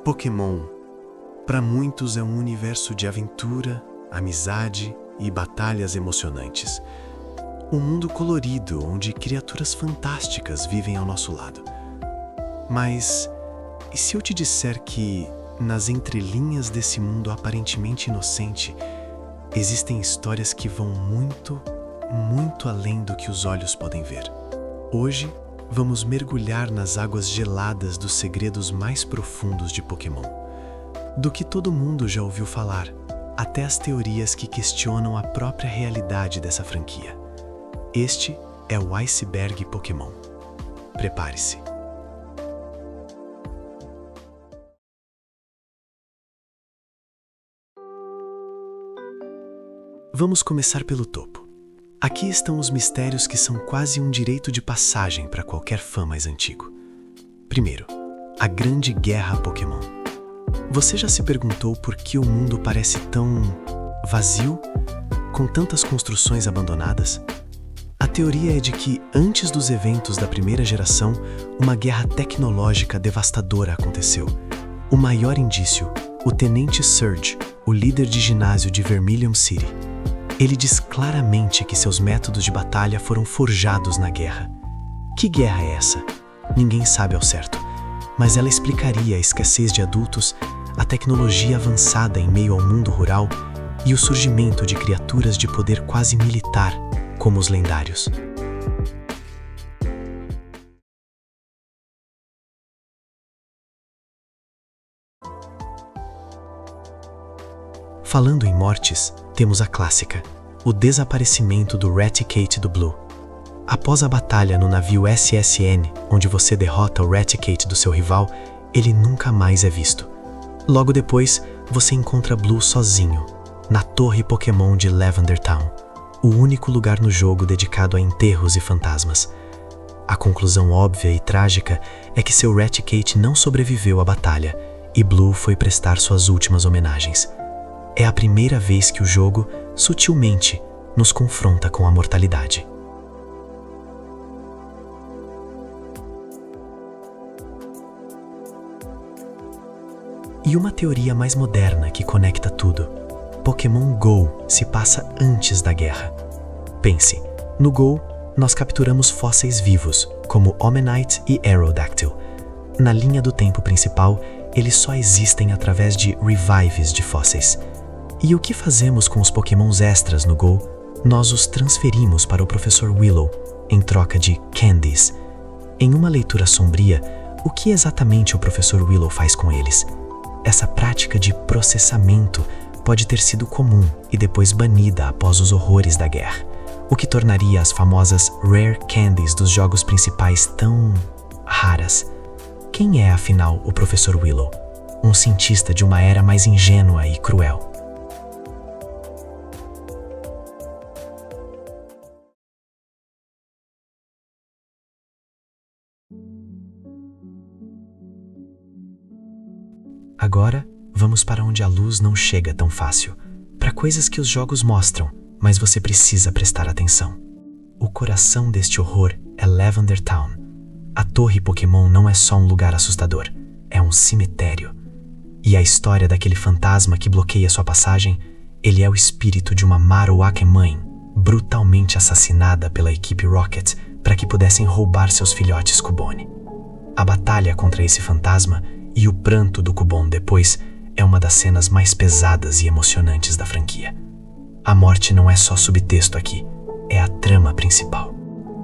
Pokémon, para muitos, é um universo de aventura, amizade e batalhas emocionantes. Um mundo colorido onde criaturas fantásticas vivem ao nosso lado. Mas e se eu te disser que, nas entrelinhas desse mundo aparentemente inocente, existem histórias que vão muito, muito além do que os olhos podem ver? Hoje, vamos mergulhar nas águas geladas dos segredos mais profundos de Pokémon. Do que todo mundo já ouviu falar, até as teorias que questionam a própria realidade dessa franquia. Este é o Iceberg Pokémon. Prepare-se. Vamos começar pelo topo. Aqui estão os mistérios que são quase um direito de passagem para qualquer fã mais antigo. Primeiro, a Grande Guerra Pokémon. Você já se perguntou por que o mundo parece tão vazio, com tantas construções abandonadas? A teoria é de que, antes dos eventos da primeira geração, uma guerra tecnológica devastadora aconteceu. O maior indício, o Tenente Surge, o líder de ginásio de Vermilion City. Ele diz claramente que seus métodos de batalha foram forjados na guerra. Que guerra é essa? Ninguém sabe ao certo, mas ela explicaria a escassez de adultos, a tecnologia avançada em meio ao mundo rural e o surgimento de criaturas de poder quase militar, como os lendários. Falando em mortes, temos a clássica, o desaparecimento do Raticate do Blue. Após a batalha no navio SSN, onde você derrota o Raticate do seu rival, ele nunca mais é visto. Logo depois, você encontra Blue sozinho, na Torre Pokémon de Lavender Town, o único lugar no jogo dedicado a enterros e fantasmas. A conclusão óbvia e trágica é que seu Raticate não sobreviveu à batalha, e Blue foi prestar suas últimas homenagens. É a primeira vez que o jogo, sutilmente, nos confronta com a mortalidade. E uma teoria mais moderna que conecta tudo. Pokémon GO se passa antes da guerra. Pense, no GO, nós capturamos fósseis vivos, como Omanyte e Aerodactyl. Na linha do tempo principal, eles só existem através de revives de fósseis. E o que fazemos com os Pokémons extras no GO? Nós os transferimos para o Professor Willow, em troca de Candies. Em uma leitura sombria, o que exatamente o Professor Willow faz com eles? Essa prática de processamento pode ter sido comum e depois banida após os horrores da guerra, o que tornaria as famosas Rare Candies dos jogos principais tão raras. Quem é, afinal, o Professor Willow? Um cientista de uma era mais ingênua e cruel. Agora, vamos para onde a luz não chega tão fácil, para coisas que os jogos mostram, mas você precisa prestar atenção. O coração deste horror é Lavender Town. A Torre Pokémon não é só um lugar assustador, é um cemitério. E a história daquele fantasma que bloqueia sua passagem, ele é o espírito de uma Marowak mãe, brutalmente assassinada pela equipe Rocket para que pudessem roubar seus filhotes Cubone. A batalha contra esse fantasma e o pranto do Cubone depois é uma das cenas mais pesadas e emocionantes da franquia. A morte não é só subtexto aqui, é a trama principal.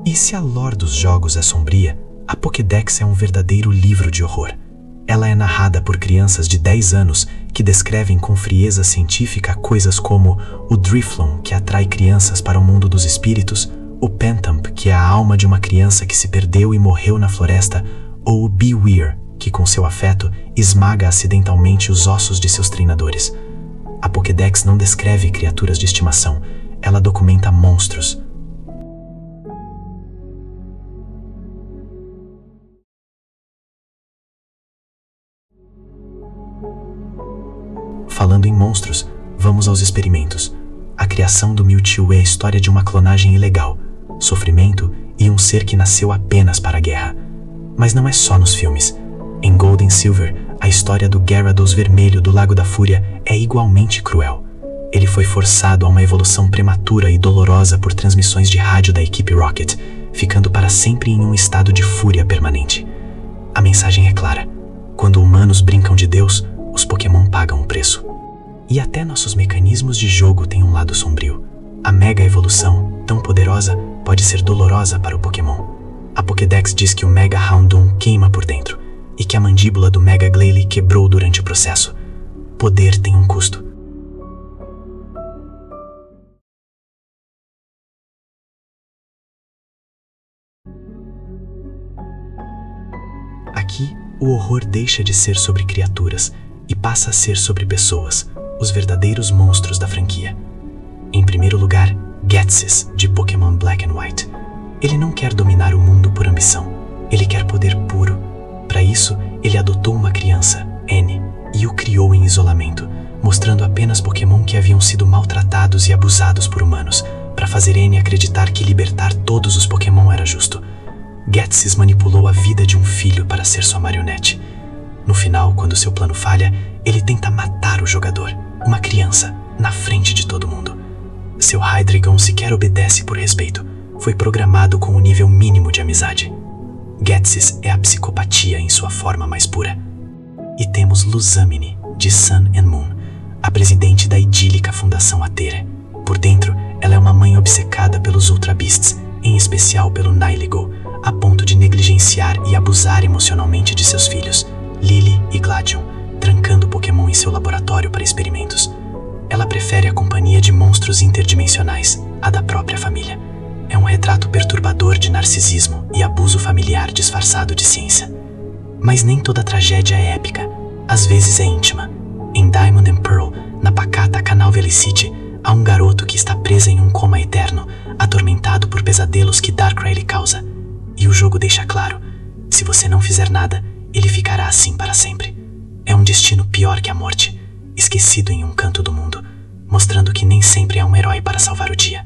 E se a lore dos jogos é sombria, a Pokédex é um verdadeiro livro de horror. Ela é narrada por crianças de 10 anos que descrevem com frieza científica coisas como o Drifloon, que atrai crianças para o mundo dos espíritos, o Pentamp, que é a alma de uma criança que se perdeu e morreu na floresta, ou o Bewear, que com seu afeto esmaga acidentalmente os ossos de seus treinadores. A Pokédex não descreve criaturas de estimação, ela documenta monstros. Falando em monstros, vamos aos experimentos. A criação do Mewtwo é a história de uma clonagem ilegal, sofrimento e um ser que nasceu apenas para a guerra. Mas não é só nos filmes. Em Gold e Silver, A história do Gyarados vermelho do Lago da Fúria é igualmente cruel. Ele foi forçado a uma evolução prematura e dolorosa por transmissões de rádio da equipe Rocket, ficando para sempre em um estado de fúria permanente. A mensagem é clara: quando humanos brincam de Deus, os Pokémon pagam o preço. E até nossos mecanismos de jogo têm um lado sombrio. A Mega Evolução, tão poderosa, pode ser dolorosa para o Pokémon. A Pokédex diz que o Mega Houndoom queima por dentro, e que a mandíbula do Mega Glalie quebrou durante o processo. Poder tem um custo. Aqui, o horror deixa de ser sobre criaturas e passa a ser sobre pessoas, os verdadeiros monstros da franquia. Em primeiro lugar, Ghetsis, de Pokémon Black and White. Ele não quer dominar o mundo por ambição, ele quer poder puro. Para isso, ele adotou uma criança, N, e o criou em isolamento, mostrando apenas Pokémon que haviam sido maltratados e abusados por humanos, para fazer N acreditar que libertar todos os Pokémon era justo. Ghetsis manipulou a vida de um filho para ser sua marionete. No final, quando seu plano falha, ele tenta matar o jogador, uma criança, na frente de todo mundo. Seu Hydreigon sequer obedece por respeito. Foi programado com um nível mínimo de amizade. Ghetsis é a psicopatia em sua forma mais pura. E temos Luzamine, de Sun and Moon, a presidente da idílica Fundação Atere. Por dentro, ela é uma mãe obcecada pelos Ultra Beasts, em especial pelo Nihilego, a ponto de negligenciar e abusar emocionalmente de seus filhos, Lily e Gladion, trancando Pokémon em seu laboratório para experimentos. Ela prefere a companhia de monstros interdimensionais, a da própria família. É um retrato perturbador de narcisismo e abuso familiar disfarçado de ciência. Mas nem toda tragédia é épica, às vezes é íntima. Em Diamond and Pearl, na pacata Canal Velicity, há um garoto que está preso em um coma eterno, atormentado por pesadelos que Darkrai lhe causa. E o jogo deixa claro: se você não fizer nada, ele ficará assim para sempre. É um destino pior que a morte, esquecido em um canto do mundo, mostrando que nem sempre há um herói para salvar o dia.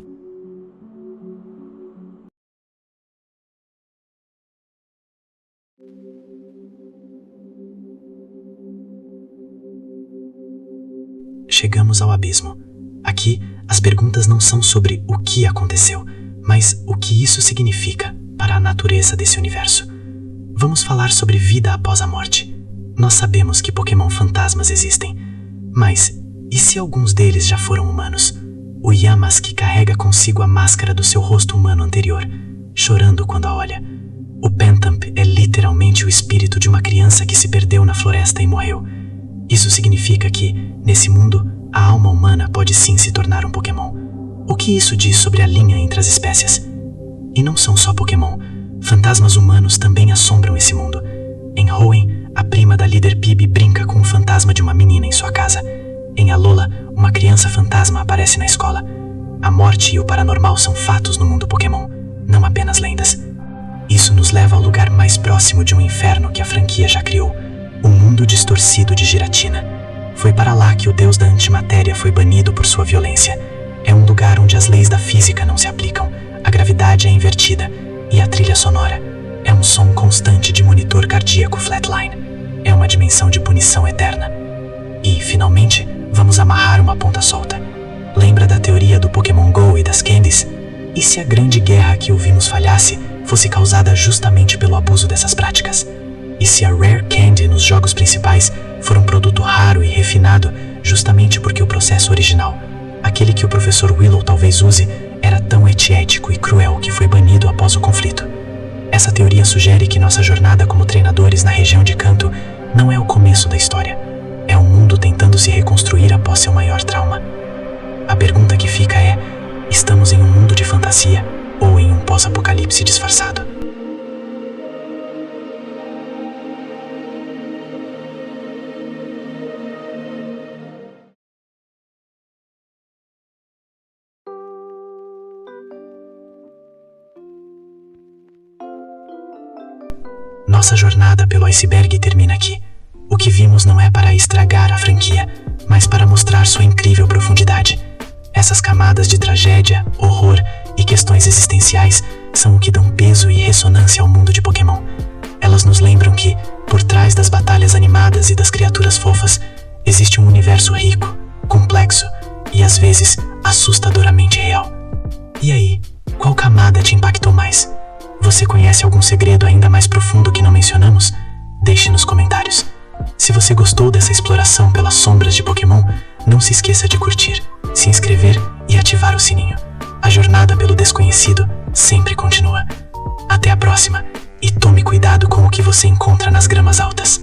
Chegamos ao abismo. Aqui, as perguntas não são sobre o que aconteceu, mas o que isso significa para a natureza desse universo. Vamos falar sobre vida após a morte. Nós sabemos que Pokémon fantasmas existem, mas e se alguns deles já foram humanos? O Yamask carrega consigo a máscara do seu rosto humano anterior, chorando quando a olha. O Pentamp é literalmente o espírito de uma criança que se perdeu na floresta e morreu. Isso significa que, nesse mundo, a alma humana pode sim se tornar um Pokémon. O que isso diz sobre a linha entre as espécies? E não são só Pokémon. Fantasmas humanos também assombram esse mundo. Em Hoenn, a prima da líder Phoebe brinca com o fantasma de uma menina em sua casa. Em Alola, uma criança fantasma aparece na escola. A morte e o paranormal são fatos no mundo Pokémon, não apenas lendas. Isso nos leva ao lugar mais próximo de um inferno que a franquia já criou: o mundo distorcido de Giratina. Foi para lá que o deus da antimatéria foi banido por sua violência. É um lugar onde as leis da física não se aplicam, a gravidade é invertida e a trilha sonora é um som constante de monitor cardíaco flatline. É uma dimensão de punição eterna. E, finalmente, vamos amarrar uma ponta solta. Lembra da teoria do Pokémon GO e das Candies? E se a grande guerra que ouvimos falhasse fosse causada justamente pelo abuso dessas práticas? E se a Rare Candy nos jogos principais for um produto raro e refinado justamente porque o processo original, aquele que o professor Willow talvez use, era tão antiético e cruel que foi banido após o conflito? Essa teoria sugere que nossa jornada como treinadores na região de Kanto não é o começo da história. É um mundo tentando se reconstruir após seu maior trauma. A pergunta que fica é: estamos em um mundo de fantasia ou em um pós-apocalipse disfarçado? Nossa jornada pelo iceberg termina aqui. O que vimos não é para estragar a franquia, mas para mostrar sua incrível profundidade. Essas camadas de tragédia, horror e questões existenciais são o que dão peso e ressonância ao mundo de Pokémon. Elas nos lembram que Por trás das batalhas animadas e das criaturas fofas, existe um universo rico, complexo e às vezes assustadoramente real. E aí, qual camada te impactou mais? Você conhece algum segredo ainda mais profundo que não mencionamos? Deixe nos comentários. Se você gostou dessa exploração pelas sombras de Pokémon, não se esqueça de curtir, se inscrever e ativar o sininho. A jornada pelo desconhecido sempre continua. Até a próxima, e tome cuidado com o que você encontra nas gramas altas.